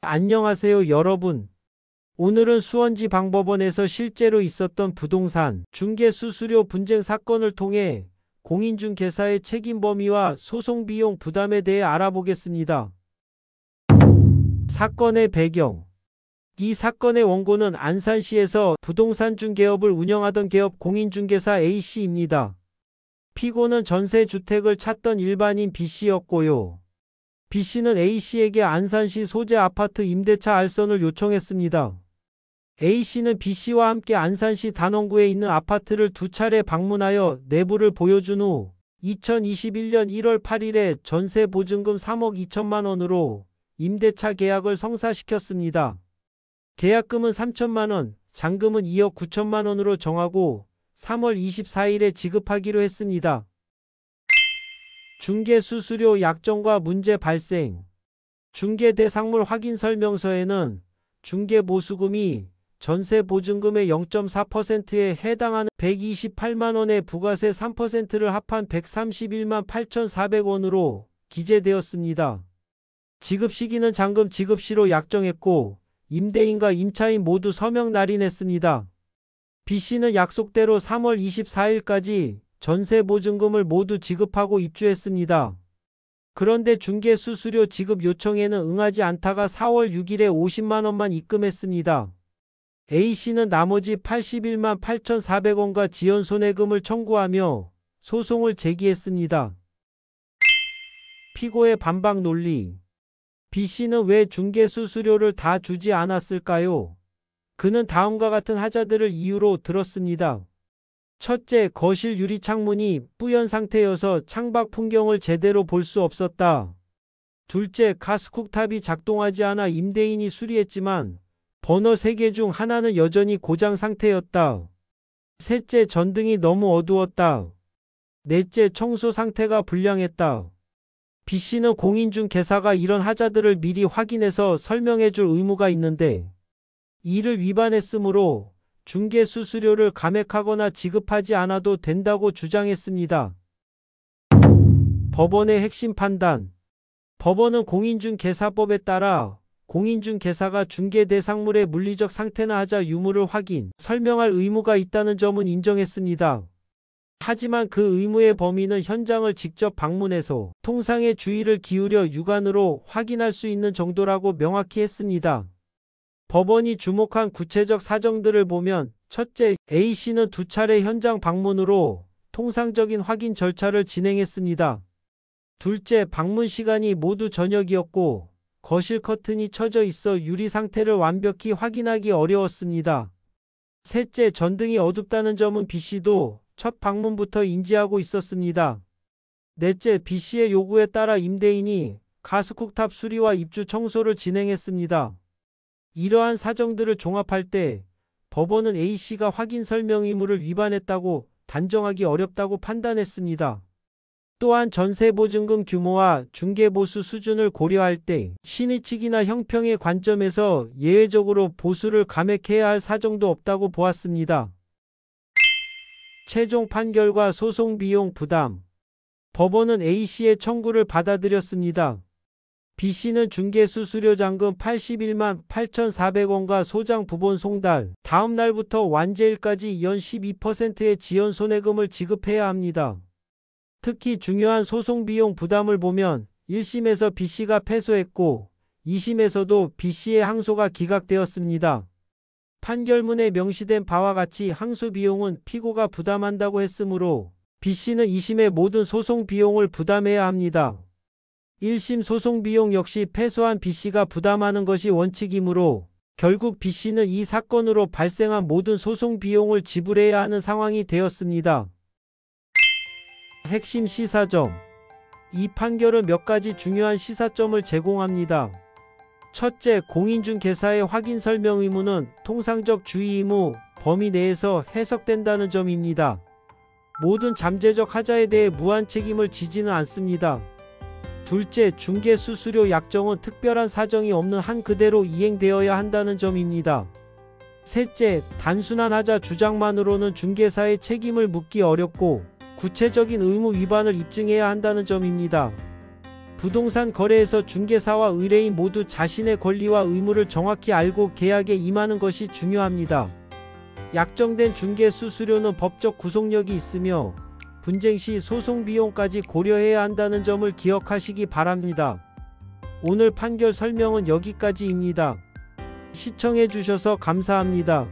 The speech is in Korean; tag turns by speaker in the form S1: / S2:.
S1: 안녕하세요, 여러분. 오늘은 수원지방법원에서 실제로 있었던 부동산 중개 수수료 분쟁 사건을 통해 공인중개사의 책임 범위와 소송 비용 부담에 대해 알아보겠습니다. 사건의 배경. 이 사건의 원고는 안산시에서 부동산 중개업을 운영하던 개업 공인중개사 A씨입니다. 피고는 전세주택을 찾던 일반인 B씨였고요. B씨는 A씨에게 안산시 소재 아파트 임대차 알선을 요청했습니다. A씨는 B씨와 함께 안산시 단원구에 있는 아파트를 두 차례 방문하여 내부를 보여준 후 2021년 1월 8일에 전세 보증금 3억 2천만 원으로 임대차 계약을 성사시켰습니다. 계약금은 3천만 원, 잔금은 2억 9천만 원으로 정하고 3월 24일에 지급하기로 했습니다. 중개수수료 약정과 문제 발생. 중개대상물 확인 설명서에는 중개보수금이 전세보증금의 0.4%에 해당하는 128만 원의 부가세 3%를 합한 131만 8,400원으로 기재되었습니다. 지급 시기는 잔금 지급 시로 약정했고 임대인과 임차인 모두 서명 날인했습니다. B씨는 약속대로 3월 24일까지 전세보증금을 모두 지급하고 입주했습니다. 그런데 중개수수료 지급 요청에는 응하지 않다가 4월 6일에 50만 원만 입금했습니다. A씨는 나머지 81만 8,400원과 지연손해금을 청구하며 소송을 제기했습니다. 피고의 반박 논리. B씨는 왜 중개수수료를 다 주지 않았을까요? 그는 다음과 같은 하자들을 이유로 들었습니다. 첫째, 거실 유리창문이 뿌연 상태여서 창밖 풍경을 제대로 볼 수 없었다. 둘째, 가스쿡탑이 작동하지 않아 임대인이 수리했지만 버너 3개 중 하나는 여전히 고장 상태였다. 셋째, 전등이 너무 어두웠다. 넷째, 청소 상태가 불량했다. B씨는 공인중개사가 이런 하자들을 미리 확인해서 설명해줄 의무가 있는데 이를 위반했으므로 중개수수료를 감액하거나 지급하지 않아도 된다고 주장했습니다. 법원의 핵심 판단. 법원은 공인중개사법에 따라 공인중개사가 중개대상물의 물리적 상태나 하자 유무를 확인, 설명할 의무가 있다는 점은 인정했습니다. 하지만 그 의무의 범위는 현장을 직접 방문해서 통상의 주의를 기울여 육안으로 확인할 수 있는 정도라고 명확히 했습니다. 법원이 주목한 구체적 사정들을 보면 첫째, A씨는 두 차례 현장 방문으로 통상적인 확인 절차를 진행했습니다. 둘째, 방문 시간이 모두 저녁이었고 거실 커튼이 쳐져 있어 유리 상태를 완벽히 확인하기 어려웠습니다. 셋째, 전등이 어둡다는 점은 B씨도 첫 방문부터 인지하고 있었습니다. 넷째, B씨의 요구에 따라 임대인이 가스쿡탑 수리와 입주 청소를 진행했습니다. 이러한 사정들을 종합할 때 법원은 A씨가 확인 설명 의무를 위반했다고 단정하기 어렵다고 판단했습니다. 또한 전세보증금 규모와 중개보수 수준을 고려할 때 신의칙이나 형평의 관점에서 예외적으로 보수를 감액해야 할 사정도 없다고 보았습니다. 최종 판결과 소송 비용 부담. 법원은 A씨의 청구를 받아들였습니다. B씨는 중개수수료 잔금 81만 8,400원과 소장 부본 송달, 다음 날부터 완제일까지 연 12%의 지연손해금을 지급해야 합니다. 특히 중요한 소송 비용 부담을 보면 1심에서 B씨가 패소했고 2심에서도 B씨의 항소가 기각되었습니다. 판결문에 명시된 바와 같이 항소 비용은 피고가 부담한다고 했으므로 B씨는 2심의 모든 소송 비용을 부담해야 합니다. 1심 소송 비용 역시 패소한 B씨가 부담하는 것이 원칙이므로 결국 B씨는 이 사건으로 발생한 모든 소송 비용을 지불해야 하는 상황이 되었습니다. 핵심 시사점. 이 판결은 몇 가지 중요한 시사점을 제공합니다. 첫째, 공인중개사의 확인 설명 의무는 통상적 주의 의무 범위 내에서 해석된다는 점입니다. 모든 잠재적 하자에 대해 무한 책임을 지지는 않습니다. 둘째, 중개수수료 약정은 특별한 사정이 없는 한 그대로 이행되어야 한다는 점입니다. 셋째, 단순한 하자 주장만으로는 중개사의 책임을 묻기 어렵고 구체적인 의무 위반을 입증해야 한다는 점입니다. 부동산 거래에서 중개사와 의뢰인 모두 자신의 권리와 의무를 정확히 알고 계약에 임하는 것이 중요합니다. 약정된 중개 수수료는 법적 구속력이 있으며 분쟁 시 소송 비용까지 고려해야 한다는 점을 기억하시기 바랍니다. 오늘 판결 설명은 여기까지입니다. 시청해 주셔서 감사합니다.